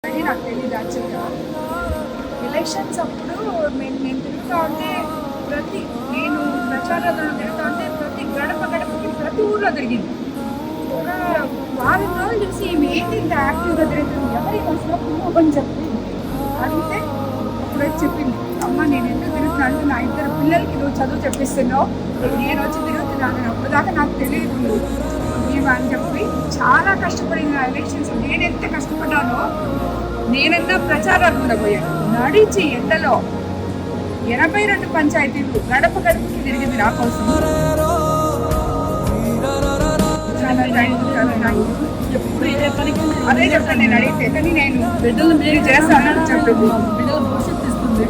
అని నాకు తెలియదు యాక్చువల్గా. ఎలక్షన్స్ అప్పుడు నేను తిరుగుతూ ఉంటే నేను ప్రచారంలో తిరుగుతూ ఉంటే ప్రతి గడప గడపకి ప్రతి ఊర్లో తిరిగింది. ఒక వారం రోజులు చూసి ఈమె ఏంటి ఇంత యాక్టివ్గా తిరుగుతుంది, ఎవరి అసలు పువ్వు అని చెప్పి అడిగితే అప్పుడే చెప్పింది, అమ్మ నేను ఎందుకు తిరుగుతున్నా అంటే నా ఇద్దరు పిల్లలకి నువ్వు చదువు చెప్పిస్తున్నావు, నేను వచ్చి తిరుగుతున్నాను, అప్పటిదాకా నాకు తెలియదు ఇవి అని చెప్పి చాలా కష్టపడింది. నా ఎలక్షన్స్ నేను ఎంత కష్టపడ్డానో నేనన్నా ప్రచారాలు పోయాను. నడిచి ఎండలో 82 పంచాయతీలు గడప గడపకి తిరిగింది నా కోసం. ఎప్పుడు ఇదే పనికి అదే చెప్తాను నేను అడిగితే, కానీ నేను బిడ్డలు మీరు చేస్తానని చెప్పింది. బిడ్డల భవిష్యత్తు ఇస్తుంది.